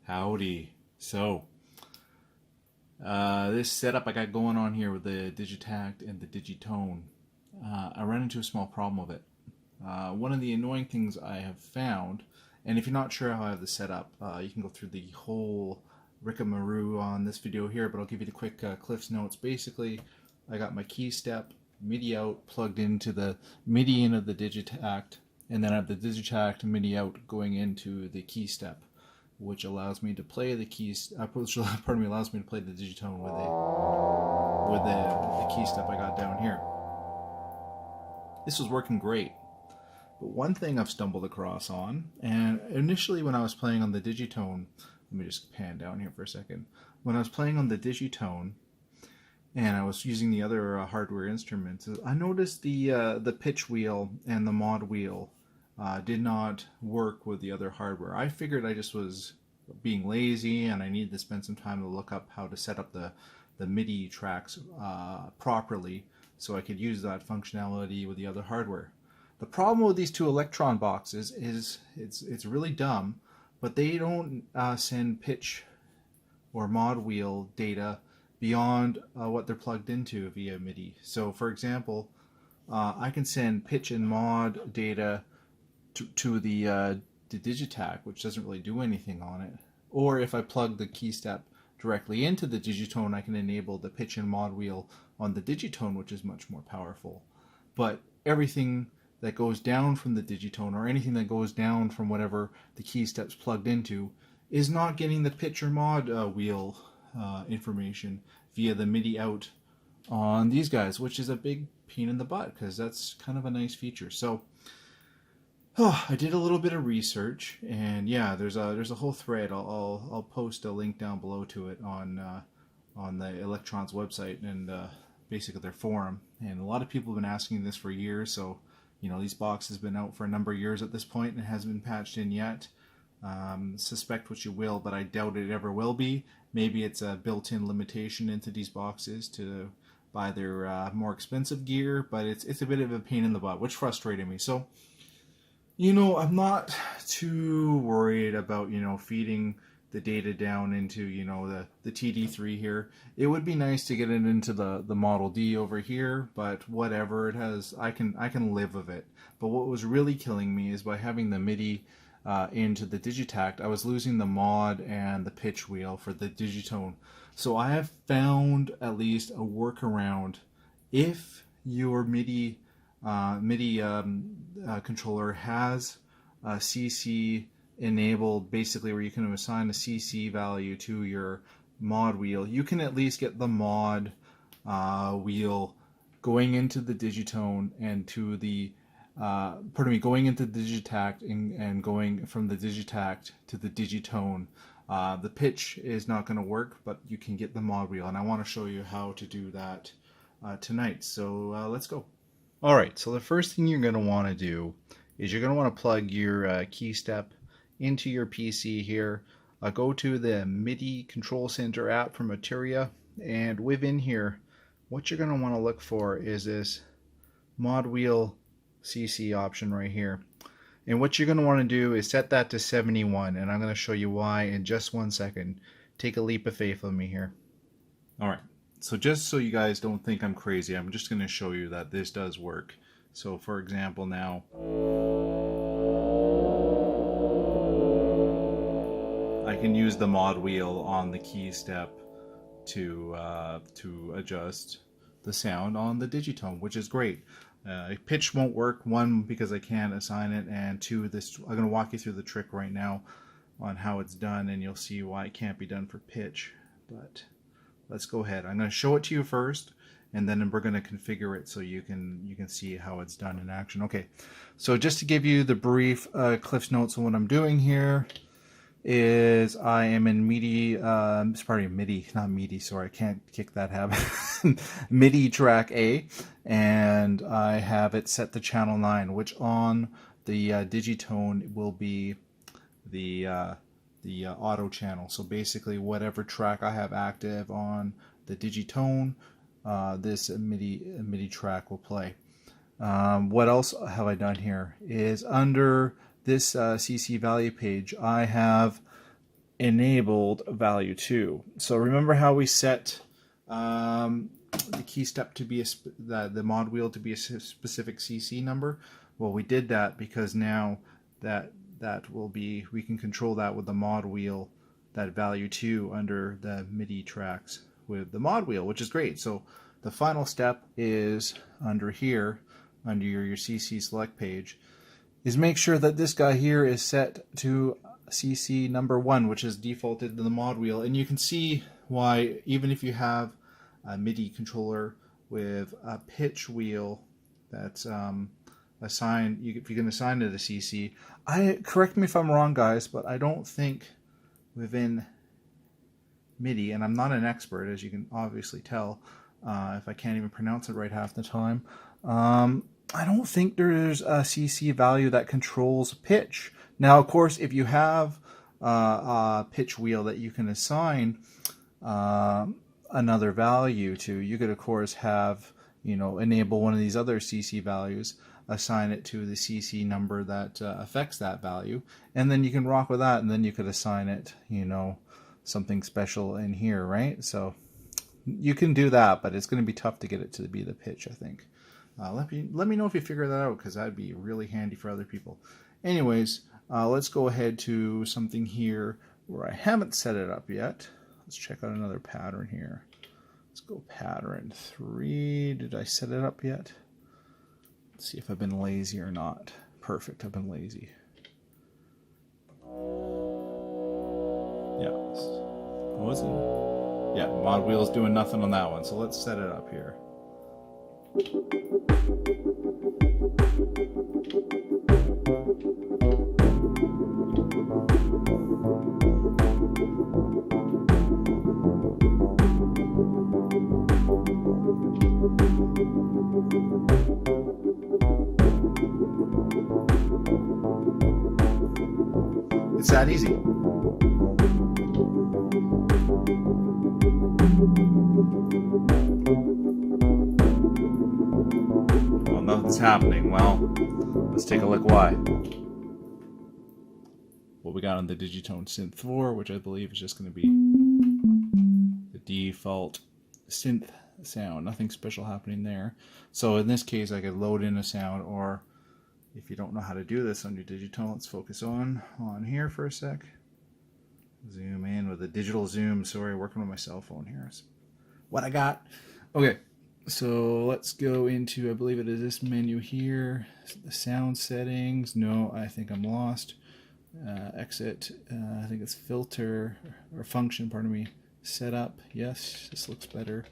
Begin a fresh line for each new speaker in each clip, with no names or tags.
Howdy. So, this setup I got going on here with the Digitakt and the Digitone, I ran into a small problem with it. One of the annoying things I have found, and if you're not sure how I have this set up, you can go through the whole rickamaroo on this video here, but I'll give you the quick Cliff's Notes. Basically, I got my Keystep MIDI out plugged into the MIDI in of the Digitakt, and then I have the Digitakt MIDI out going into the Keystep, which allows me to play the keys. Allows me to play the digitone with the Keystep I got down here. This was working great, but one thing I've stumbled across on, and initially when I was playing on the digitone, let me just pan down here for a second. When I was playing on the digitone, and I was using the other hardware instruments, I noticed the pitch wheel and the mod wheel did not work with the other hardware. I figured I just was being lazy and I needed to spend some time to look up how to set up the MIDI tracks properly so I could use that functionality with the other hardware. The problem with these two Elektron boxes is it's really dumb, but they don't send pitch or mod wheel data beyond what they're plugged into via MIDI. So for example, I can send pitch and mod data to the Digitakt, which doesn't really do anything on it. Or if I plug the Keystep directly into the digitone, I can enable the pitch and mod wheel on the digitone, which is much more powerful. But everything that goes down from the digitone, or anything that goes down from whatever the Keystep's plugged into, is not getting the pitch or mod wheel information via the MIDI out on these guys, which is a big pain in the butt because that's kind of a nice feature. So I did a little bit of research, and yeah, there's a whole thread. I'll post a link down below to it on the Elektron's website and basically their forum. And a lot of people have been asking this for years. So you know, these boxes have been out for a number of years at this point, and it hasn't been patched in yet. Suspect what you will, but I doubt it ever will be. Maybe it's a built-in limitation into these boxes to buy their more expensive gear, but it's a bit of a pain in the butt, which frustrated me. So, you know, I'm not too worried about, you know, feeding the data down into, you know, the TD3 here. It would be nice to get it into the Model D over here, but whatever, it has, I can live with it. But what was really killing me is by having the MIDI into the Digitakt, I was losing the mod and the pitch wheel for the digitone. So I have found at least a workaround. If your MIDI controller has a CC enabled, basically where you can assign a CC value to your mod wheel, you can at least get the mod wheel going into the digitone and to the going into the Digitakt and going from the Digitakt to the digitone. The pitch is not going to work, but you can get the mod wheel, and I want to show you how to do that tonight. So let's go. Alright, so the first thing you're going to want to do is you're going to want to plug your Keystep into your PC here. Go to the MIDI Control Center app from Materia, and within here, what you're going to want to look for is this mod wheel CC option right here. And what you're going to want to do is set that to 71, and I'm going to show you why in just 1 second. Take a leap of faith with me here. Alright. So just so you guys don't think I'm crazy, I'm just going to show you that this does work. So for example now, I can use the mod wheel on the Keystep to adjust the sound on the digitone, which is great. Pitch won't work, one, because I can't assign it, and two, I'm going to walk you through the trick right now on how it's done, and you'll see why it can't be done for pitch. But let's go ahead. I'm going to show it to you first, and then we're going to configure it so you can see how it's done in action. Okay, so just to give you the brief Cliff's Notes on what I'm doing here is I am in MIDI, MIDI, not MIDI, sorry, I can't kick that habit. MIDI track A, and I have it set to channel 9, which on the digitone will be the auto channel. So basically whatever track I have active on the digitone, this MIDI track will play. What else have I done here is under this CC value page, I have enabled value 2. So remember how we set the Keystep to be the mod wheel to be a specific CC number? Well, we did that because now that will be, we can control that with the mod wheel, that value 2 under the MIDI tracks with the mod wheel, which is great. So the final step is under here, under your CC select page, is make sure that this guy here is set to CC number 1, which is defaulted to the mod wheel. And you can see why, even if you have a MIDI controller with a pitch wheel that's assigned, if you can assign it a CC. Correct me if I'm wrong, guys, but I don't think within MIDI, and I'm not an expert, as you can obviously tell, if I can't even pronounce it right half the time, I don't think there's a CC value that controls pitch. Now, of course, if you have a pitch wheel that you can assign another value to, you could, of course, have, enable one of these other CC values, assign it to the CC number that affects that value, and then you can rock with that, and then you could assign it, something special in here, right? So you can do that, but it's going to be tough to get it to be the pitch, I think. Let me know if you figure that out, because that'd be really handy for other people. Anyways, let's go ahead to something here where I haven't set it up yet. Let's check out another pattern here. Let's go pattern 3. Did I set it up yet? Let's see if I've been lazy or not. Perfect, I've been lazy. Yeah, was it? Yeah, mod wheel's doing nothing on that one, so let's set it up here. It's that easy. Well, nothing's happening. Well, let's take a look why. What we got on the Digitone Synth 4, which I believe is just going to be the default synth sound. Nothing special happening there. So in this case, I could load in a sound, or if you don't know how to do this on your Digitone, let's focus on here for a sec. Zoom in with a digital zoom. Sorry, working on my cell phone here. That's what I got. Okay, so let's go into, I believe it is this menu here. The sound settings. No, I think I'm lost. Exit. I think it's filter or function, pardon me. Setup. Yes, this looks better.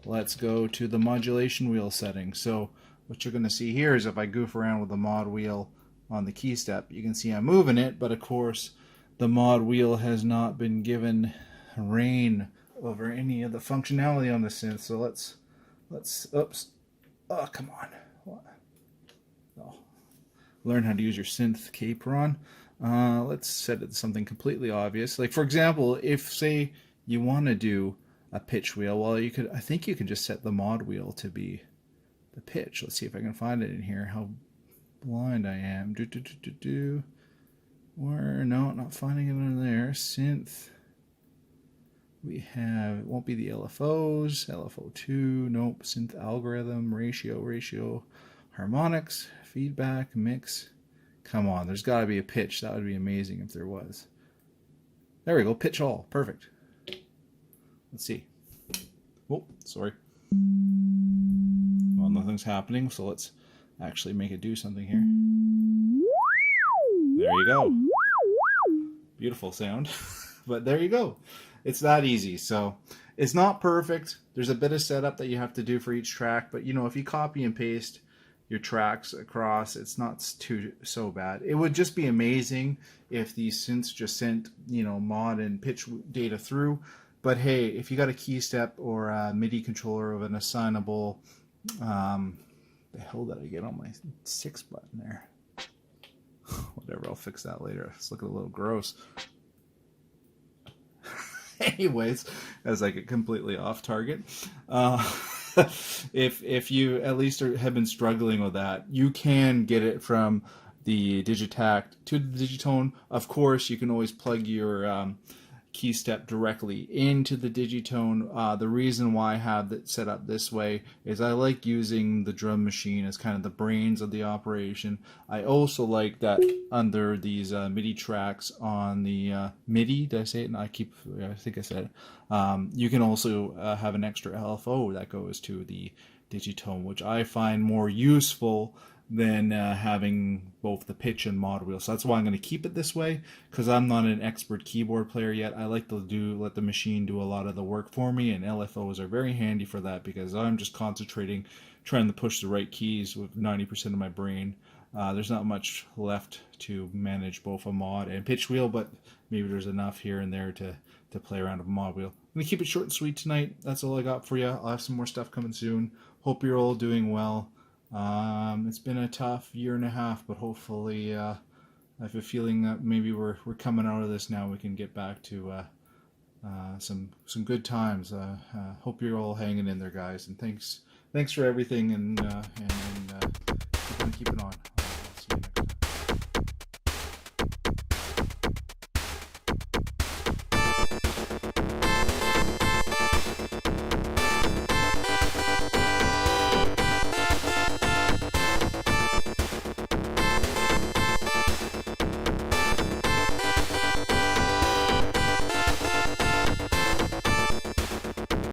Let's go to the modulation wheel settings. So what you're going to see here is if I goof around with the mod wheel on the Keystep, you can see I'm moving it, but of course the mod wheel has not been given reign over any of the functionality on the synth. So let's oops, oh come on, what? Oh. Learn how to use your synth Capron. Let's set it to something completely obvious. Like for example, if say you want to do a pitch wheel, well, I think you can just set the mod wheel to be the pitch. Let's see if I can find it in here. How blind I am. Where? No, not finding it in there. Synth. We have, it won't be the LFOs. LFO2. Nope. Synth algorithm. Ratio. Harmonics. Feedback. Mix. Come on. There's got to be a pitch. That would be amazing if there was. There we go. Pitch all. Perfect. Let's see. Oh, sorry. Well, nothing's happening, so let's actually make it do something here. There you go. Beautiful sound. But there you go. It's that easy. So it's not perfect. There's a bit of setup that you have to do for each track, but if you copy and paste your tracks across, it's not so bad. It would just be amazing if these synths just sent, mod and pitch data through. But hey, if you got a Keystep or a MIDI controller of an assignable, the hell did I get on my 6 button there? Whatever, I'll fix that later. It's looking a little gross. Anyways, as I get completely off target, if you at least have been struggling with that, you can get it from the Digitakt to the Digitone. Of course, you can always plug your Keystep directly into the Digitone. The reason why I have it set up this way is I like using the drum machine as kind of the brains of the operation. I also like that under these MIDI tracks on the MIDI, did I say it? No, I think I said it. You can also have an extra LFO that goes to the Digitone, which I find more useful than having both the pitch and mod wheel. So that's why I'm going to keep it this way, because I'm not an expert keyboard player yet. I like to let the machine do a lot of the work for me, and LFOs are very handy for that because I'm just concentrating, trying to push the right keys with 90% of my brain. There's not much left to manage both a mod and pitch wheel, but maybe there's enough here and there to play around with a mod wheel. I'm going to keep it short and sweet tonight. That's all I got for you. I'll have some more stuff coming soon. Hope you're all doing well. It's been a tough year and a half, but hopefully I have a feeling that maybe we're coming out of this now. We can get back to some good times. Hope you're all hanging in there, guys, and thanks for everything, and keep on keeping on.